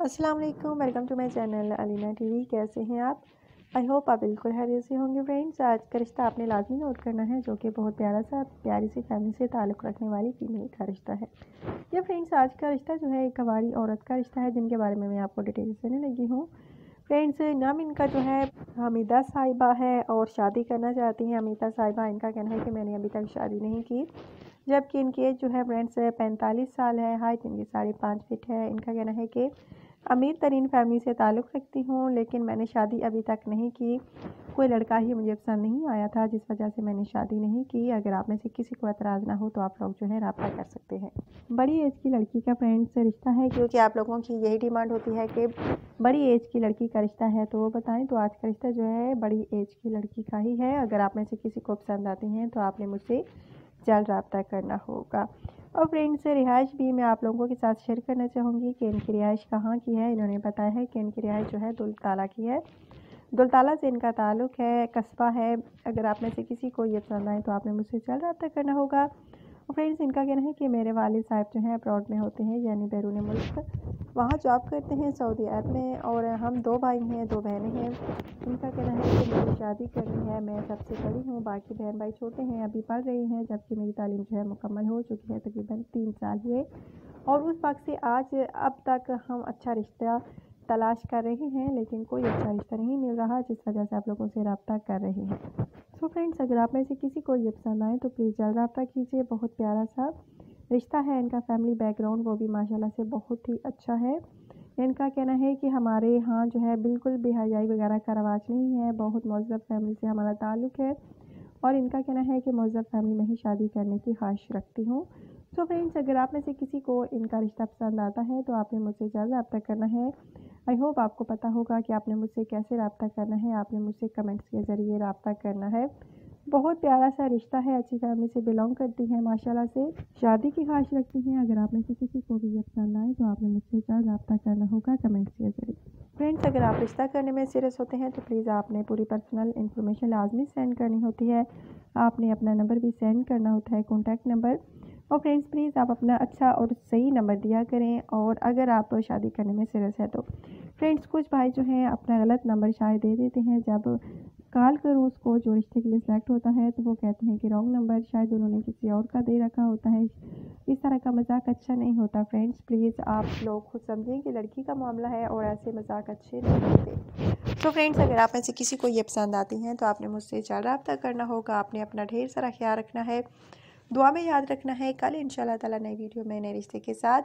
अस्सलाम वालेकुम, welcome to my channel Alina TV. कैसे हैं आप? आई होप आप बिल्कुल खैरियत से होंगे। फ्रेंड्स, आज का रिश्ता आपने लाजमी नोट करना है, जो कि बहुत प्यारा सा प्यारी सी फैमिली से ताल्लुक़ रखने वाली फीमेल का रिश्ता है। ये फ्रेंड्स, आज का रिश्ता जो है एक कवारी औरत का रिश्ता है, जिनके बारे में मैं आपको डिटेल्स देने लगी हूँ। फ्रेंड्स, नाम इनका जो है हमीदा साहिबा है और शादी करना चाहती हैं। हमीदा साहिबा, इनका कहना है कि मैंने अभी तक शादी नहीं की, जबकि इनकी एज जो है फ्रेंड्स 45 साल है। हाइट इनकी 5.5 फीट है। इनका कहना है कि अमीर तरीन फैमिली से ताल्लुक़ रखती हूँ, लेकिन मैंने शादी अभी तक नहीं की। कोई लड़का ही मुझे पसंद नहीं आया था, जिस वजह से मैंने शादी नहीं की। अगर आप में से किसी को एतराज़ ना हो तो आप लोग जो है रब्ता कर सकते हैं। बड़ी एज की लड़की का फ्रेंड्स से रिश्ता है, क्योंकि आप लोगों की यही डिमांड होती है कि बड़ी एज की लड़की का रिश्ता है, तो वो बताएं। तो आज का रिश्ता जो है बड़ी एज की लड़की का ही है। अगर आप में से किसी को पसंद आती हैं तो आपने मुझसे जल्द रब्ता करना होगा। और फ्रेंड्स, रिहाइश भी मैं आप लोगों के साथ शेयर करना चाहूँगी कि इनकी रिहाइश कहाँ की है। इन्होंने बताया है कि इनकी रिहाइश जो है दुलताला की है। दुलताला से इनका ताल्लुक़ है, कस्बा है। अगर आप में से किसी को ये पसंद आए तो आपने मुझसे जल्द रब्ता करना होगा। और फ्रेंड्स, इनका कहना है कि मेरे वालिद साहब जो हैं अब्रॉड में होते हैं, यानी बैरून मुल्क, वहाँ जॉब करते हैं सऊदी अरब में। और हम 2 भाई हैं, 2 बहनें हैं। इनका कहना है कि मुझे शादी करनी है, मैं सबसे बड़ी हूँ, बाकी बहन भाई छोटे हैं, अभी पढ़ रही हैं, जबकि मेरी तालीम जो है मुकम्मल हो चुकी है। तकरीबन 3 साल हुए और उस वक्त से आज अब तक हम अच्छा रिश्ता तलाश कर रहे हैं, लेकिन कोई अच्छा रिश्ता नहीं मिल रहा, जिस वजह से आप लोगों से रब्ता कर रहे हैं। सो फ्रेंड्स, अगर आप में से किसी को ये पसंद आए तो प्लीज़ जल्द रब्ता कीजिए। बहुत प्यारा सा रिश्ता है। इनका फैमिली बैकग्राउंड वो भी माशाल्लाह से बहुत ही अच्छा है। इनका कहना है कि हमारे यहाँ जो है बिल्कुल भी हयाई वगैरह का रवाज नहीं है, बहुत मौजूद फैमिली से हमारा ताल्लुक़ है। और इनका कहना है कि मौजूद फैमिली में ही शादी करने की ख्वाहिश रखती हूँ। सो फ्रेंड्स, अगर आप में से किसी को इनका रिश्ता पसंद आता है तो आपने मुझसे जल्द रब्ता करना है। आई होप आपको पता होगा कि आपने मुझसे कैसे रब्ता करना है। आपने मुझसे कमेंट्स के ज़रिए रब्ता करना है। बहुत प्यारा सा रिश्ता है, अच्छी फैमिली से बिलोंग करती हैं, माशाल्लाह से शादी की ख्वाहिश रखती हैं। अगर आप में से किसी को भी ये पसंद आए तो आपने मुझसे जल्द रब्ता करना होगा कमेंट्स के ज़रिए। फ्रेंड्स, अगर आप रिश्ता करने में सीरियस होते हैं तो प्लीज़ आपने पूरी पर्सनल इन्फॉर्मेशन लाजमी सेंड करनी होती है। आपने अपना नंबर भी सेंड करना होता है, कॉन्टैक्ट नंबर। और फ्रेंड्स, प्लीज़ आप अपना अच्छा और सही नंबर दिया करें। और अगर आप शादी करने में सीरियस है तो फ्रेंड्स, कुछ भाई जो हैं अपना गलत नंबर शायद दे देते हैं। जब कॉल करो उसको जो रिश्ते के लिए सिलेक्ट होता है तो वो कहते हैं कि रॉन्ग नंबर, शायद उन्होंने किसी और का दे रखा होता है। इस तरह का मजाक अच्छा नहीं होता। फ्रेंड्स, प्लीज़ आप लोग खुद समझें कि लड़की का मामला है और ऐसे मजाक अच्छे नहीं होते। तो फ्रेंड्स, अगर आप में से किसी को ये पसंद आती हैं तो आपने मुझसे जल्द रब्ता करना होगा। आपने अपना ढेर सारा ख्याल रखना है, दुआ में याद रखना है। कल इंशाल्लाह ताला नई वीडियो में नए रिश्ते के साथ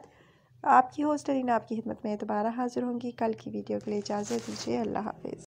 आपकी होस्ट अलीना आपकी खिदमत में दोबारा हाजिर होंगी। कल की वीडियो के लिए इजाज़त दीजिए। अल्लाह हाफ़िज़।